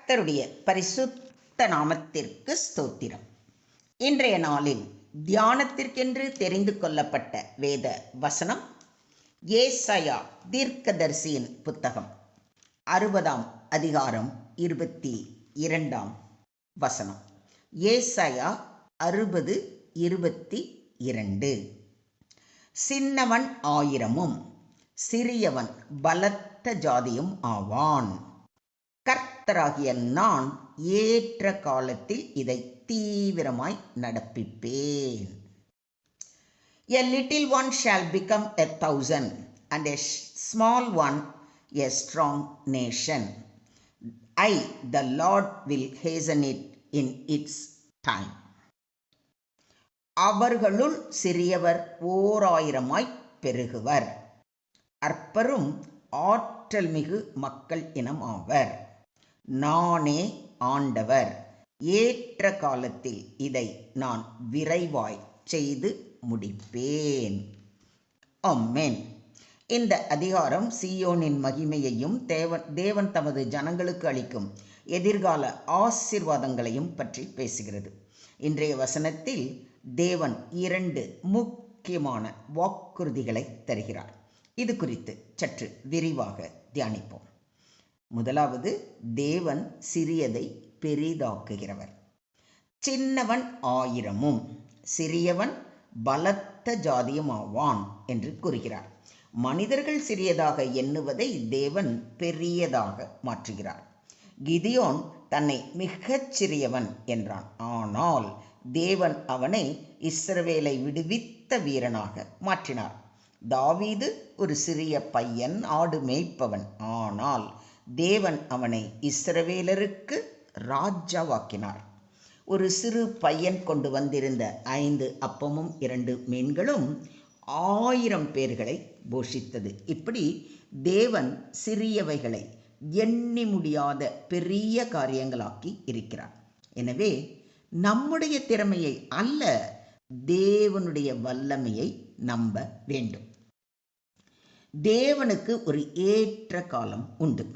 கர்த்தருடைய பரிசுத்த நாமத்திற்கு ஸ்தோத்திரம். இன்றைய நாளில் தியானத்திற்கென்று தெரிந்து கொள்ளப்பட்ட வேத வசனம் ஏசாயா தீர்க்கதரிசியின் புத்தகம் 60ஆம் அதிகாரம் 22ஆம் வசனம். ஏசாயா 60:22. சின்னவன் 1000 சிறியவன் பலத்த ஜாதியும் ஆவான். கர்த்தராகிய நான் ஏற்ற காலத்தில் இதை தீவிரமாய் நடப்பிப்பேன். A little one shall become 1,000 and a small one a strong nation. I, the Lord, will hasten it in its time. அவர்களுள் சிறியவர் 1000 பெருகுவர், அற்பரும் ஆற்றல் மிகு மக்கள் இனம் ஆவர். நானே ஆண்டவர், ஏற்ற காலத்தில் இதை நான் விரைவாய் செய்து முடிப்பேன். ஆமென். இந்த அதிகாரம் சீயோனின் மகிமையையும் தேவன் தமது ஜனங்களுக்கு அளிக்கும் எதிர்கால ஆசீர்வாதங்களையும் பற்றி பேசுகிறது. இன்றைய வசனத்தில் தேவன் 2 முக்கியமான வாக்குறுதிகளை தருகிறார். இது குறித்து சற்று விரிவாக தியானிப்போம். முதலாவது, தேவன் சிறியதை பெரிதாக்குகிறவர். சின்னவன் 1000 சிறியவன் பலத்த ஜாதியும் ஆவான் என்று கூறுகிறார். மனிதர்கள் சிறியதாக எண்ணுவதை தேவன் பெரியதாக மாற்றுகிறார். கிதியோன் தன்னை மிகச் சிறியவன் என்றான். ஆனால் தேவன் அவனை இஸ்ரவேலை விடுவித்த வீரனாக மாற்றினார். தாவீது ஒரு சிறிய பையன், ஆடு மேய்ப்பவன். ஆனால் தேவன் அவனை இஸ்ரவேலருக்கு ராஜாவாக்கினார். ஒரு சிறு பையன் கொண்டு வந்திருந்த 5 அப்பமும் 2 மீன்களும் 1000 பேர்களை போஷித்தது. இப்படி தேவன் சிறியவைகளை எண்ணி முடியாத பெரிய காரியங்களாக்கி இருக்கிறார். எனவே நம்முடைய திறமையை அல்ல, தேவனுடைய வல்லமையை நம்ப வேண்டும். தேவனுக்கு ஒரு ஏற்ற காலம் உண்டு.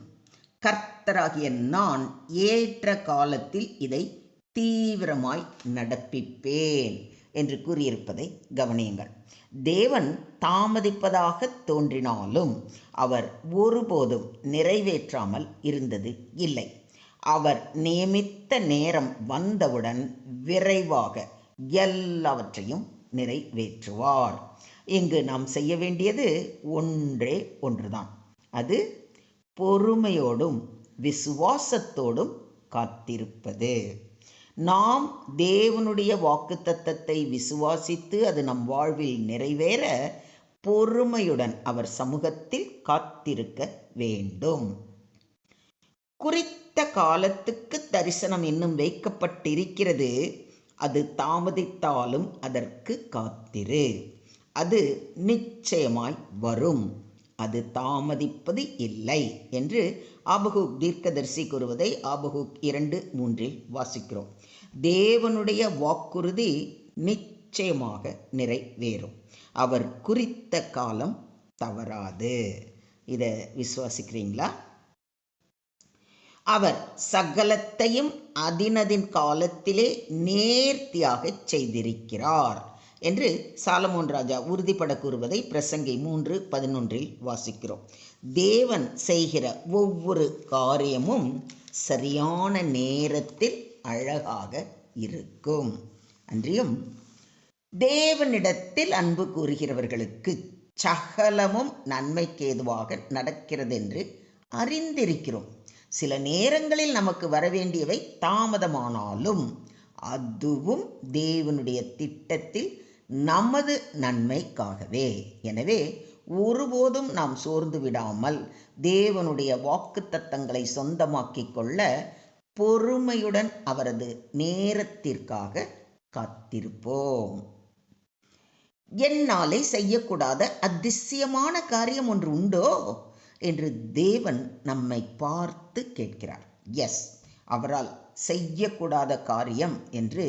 கர்த்தராகிய நான் ஏற்ற காலத்தில் இதை தீவிரமாய் நடப்பிப்பேன் என்று கூறியிருப்பதை கவனியுங்கள். தேவன் தாமதிப்பதாக தோன்றினாலும் அவர் ஒருபோதும் நிறைவேற்றாமல் இருந்தது இல்லை. அவர் நியமித்த நேரம் வந்தவுடன் விரைவாக எல்லாவற்றையும் நிறைவேற்றுவார். இங்கு நாம் செய்ய வேண்டியது ஒன்றே ஒன்றுதான். அது பொறுமையோடும் விசுவாசத்தோடும் காத்திருப்பது. நாம் தேவனுடைய வாக்குத்தத்தத்தை விசுவாசித்து அது நம் வாழ்வில் நிறைவேற பொறுமையுடன் அவர் சமூகத்தில் காத்திருக்க வேண்டும். குறித்த காலத்துக்கு தரிசனம் இன்னும் வைக்கப்பட்டிருக்கிறது. அது தாமதித்தாலும் அதற்கு காத்திரு. அது நிச்சயமாய் வரும். அது தாமதிப்பது இல்லை என்று ஆபகுக் தீர்க்கதரிசி கூறுவதை ஆபகுக் 2:3 வாசிக்கிறோம். தேவனுடைய வாக்குறுதி நிச்சயமாக நிறைவேறும். அவர் குறித்த காலம் தவறாது. இதை விசுவாசிக்கிறீங்களா? அவர் சகலத்தையும் அதினதின் காலத்திலே நேர்த்தியாக செய்திருக்கிறார் என்று சாலமோன் ராஜா உறுதிப்பட கூறுவதை பிரசங்கி 3:11 வாசிக்கிறோம். தேவன் செய்கிற ஒவ்வொரு காரியமும் சரியான நேரத்தில் அழகாக இருக்கும். அன்றியும் தேவனிடத்தில் அன்பு கூறுகிறவர்களுக்கு சகலமும் நன்மைக்கேதுவாக நடக்கிறது என்று அறிந்திருக்கிறோம். சில நேரங்களில் நமக்கு வரவேண்டியவை தாமதமானாலும் அதுவும் தேவனுடைய திட்டத்தில் நமது நன்மைக்காகவே. எனவே ஒருபோதும் நாம் சோர்ந்து விடாமல் தேவனுடைய வாக்குத்தத்தங்களை சொந்தமாக்கிக் கொள்ள பொறுமையுடன் அவரது நேரத்திற்காக காத்திருப்போம். என்னாலே செய்யக்கூடாத அதிசயமான காரியம் ஒன்று உண்டோ என்று தேவன் நம்மை பார்த்து கேட்கிறார். எஸ், அவரால் செய்யக்கூடாத காரியம் என்று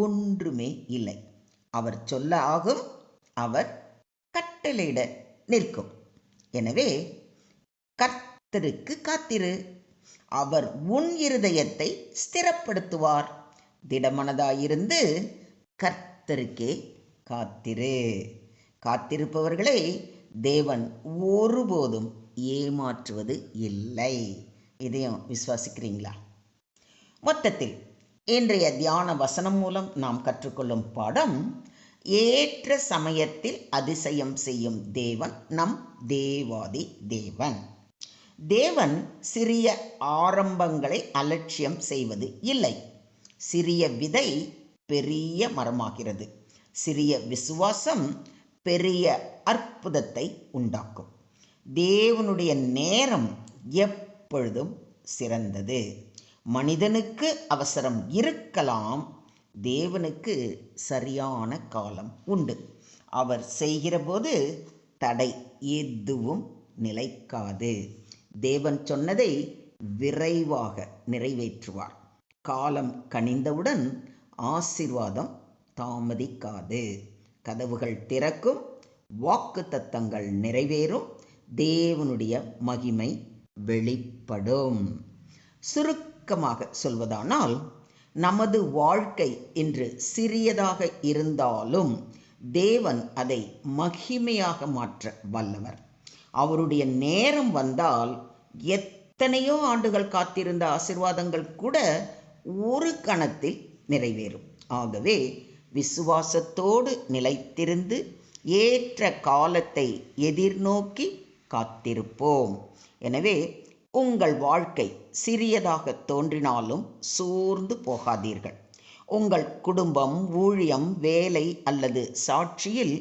ஒன்றுமே இல்லை. அவர் சொல்ல ஆகும், அவர் கட்டளையிட நிற்கும். எனவே கர்த்தருக்கு காத்திரு. அவர் உன் இருதயத்தை ஸ்திரப்படுத்துவார். திடமனதாயிருந்து கர்த்தருக்கே காத்திரு. காத்திருப்பவர்களை தேவன் ஒருபோதும் ஏமாற்றுவது இல்லை. இதையும் விசுவாசிக்கிறீங்களா? மொத்தத்தில் இன்றைய தியான வசனம் மூலம் நாம் கற்றுக்கொள்ளும் பாடம், ஏற்ற சமயத்தில் அதிசயம் செய்யும் தேவன் நம் தேவாதி தேவன். தேவன் சிறிய ஆரம்பங்களை அலட்சியம் செய்வது இல்லை. சிறிய விதை பெரிய மரமாகிறது. சிறிய விசுவாசம் பெரிய அற்புதத்தை உண்டாக்கும். தேவனுடைய நேரம் எப்பொழுதும் சிறந்தது. மனிதனுக்கு அவசரம் இருக்கலாம், தேவனுக்கு சரியான காலம் உண்டு. அவர் செய்கிற போது தடை எதுவும் நிலைக்காது. தேவன் சொன்னதை விரைவாக நிறைவேற்றுவார். காலம் கனிந்தவுடன் ஆசீர்வாதம் தாமதிக்காது. கதவுகள் திறக்கும், வாக்கு தத்தங்கள் நிறைவேறும், தேவனுடைய மகிமை வெளிப்படும். சுருக்கமாக சொல்வதானால், நமது வாழ்க்கை இன்று சிறியதாக இருந்தாலும் தேவன் அதை மகிமையாக மாற்ற வல்லவர். அவருடைய நேரம் வந்தால் எத்தனையோ ஆண்டுகள் காத்திருந்த ஆசீர்வாதங்கள் கூட ஒரு கணத்தில் நிறைவேறும். ஆகவே விசுவாசத்தோடு நிலைத்திருந்து ஏற்ற காலத்தை எதிர்நோக்கி காத்திருப்போம். எனவே உங்கள் வாழ்க்கை சிறியதாக தோன்றினாலும் சோர்ந்து போகாதீர்கள். உங்கள் குடும்பம், ஊழியம், வேலை அல்லது சாட்சியில்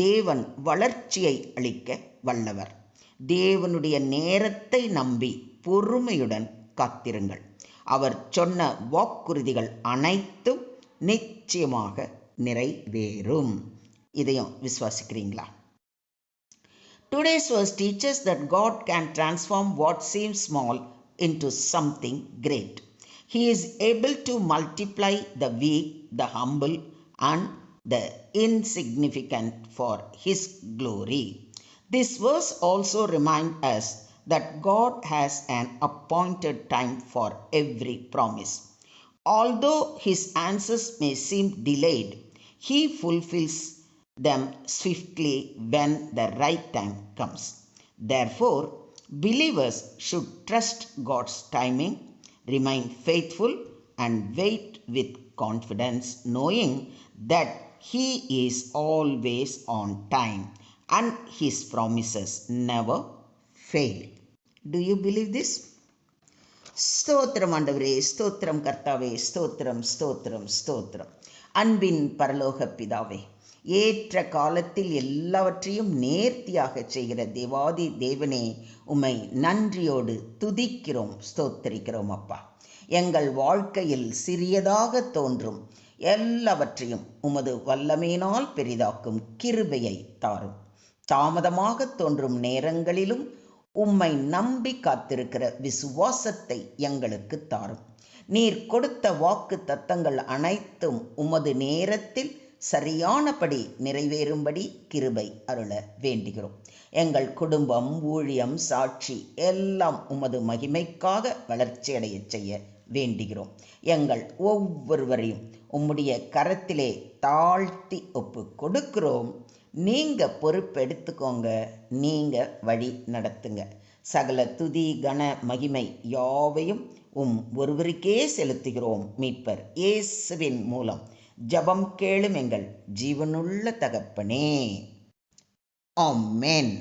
தேவன் வளர்ச்சியை அளிக்க வல்லவர். தேவனுடைய நேரத்தை நம்பி பொறுமையுடன் காத்திருங்கள். அவர் சொன்ன வாக்குறுதிகள் அனைத்தும் நிச்சயமாக நிறைவேறும். இதையும் விசுவாசிக்கிறீங்களா? Today's verse teaches that God can transform what seems small into something great. He is able to multiply the weak, the humble, and the insignificant for His glory. This verse also reminds us that God has an appointed time for every promise. Although His answers may seem delayed, He fulfills them swiftly when the right time comes. Therefore, believers should trust God's timing, remain faithful, and wait with confidence, knowing that He is always on time and His promises never fail. Do you believe this? ஸ்தோத்திரம் ஆண்டவரே, ஸ்தோத்திரம் கர்த்தாவே, ஸ்தோத்திரம் ஸ்தோத்திரம் ஸ்தோத்திரம். அன்பின் பரலோக பிதாவே, ஏற்ற காலத்தில் எல்லாவற்றையும் நேர்த்தியாக செய்கிற தேவாதி தேவனே, உம்மை நன்றியோடு துதிக்கிறோம், ஸ்தோத்தரிக்கிறோம் அப்பா. எங்கள் வாழ்க்கையில் சிறியதாக தோன்றும் எல்லாவற்றையும் உமது வல்லமையினால் பெரிதாக்கும் கிருபையை தாரும். தாமதமாக தோன்றும் நேரங்களிலும் உம்மை நம்பி காத்திருக்கிற விசுவாசத்தை எங்களுக்கு தாரும். நீர் கொடுத்த வாக்கு தத்தங்கள் அனைத்தும் உமது நேரத்தில் சரியானபடி நிறைவேறும்படி கிருபை அருள வேண்டுகிறோம். எங்கள் குடும்பம், ஊழியம், சாட்சி எல்லாம் உமது மகிமைக்காக வளர்ச்சியடைய செய்ய வேண்டுகிறோம். எங்கள் ஒவ்வொருவரையும் உம்முடைய கரத்திலே தாழ்த்தி ஒப்பு கொடுக்கிறோம். நீங்க பொறுப்பெடுத்துக்கோங்க, நீங்க வழி நடத்துங்க. சகல துதி, கன, மகிமை யாவையும் ஒருவருக்கே செலுத்துகிறோம். மீட்பர் இயேசுவின் மூலம் ஜெபம் கேளும் எங்கள் ஜீவனுள்ள தகப்பனே. ஆமென்.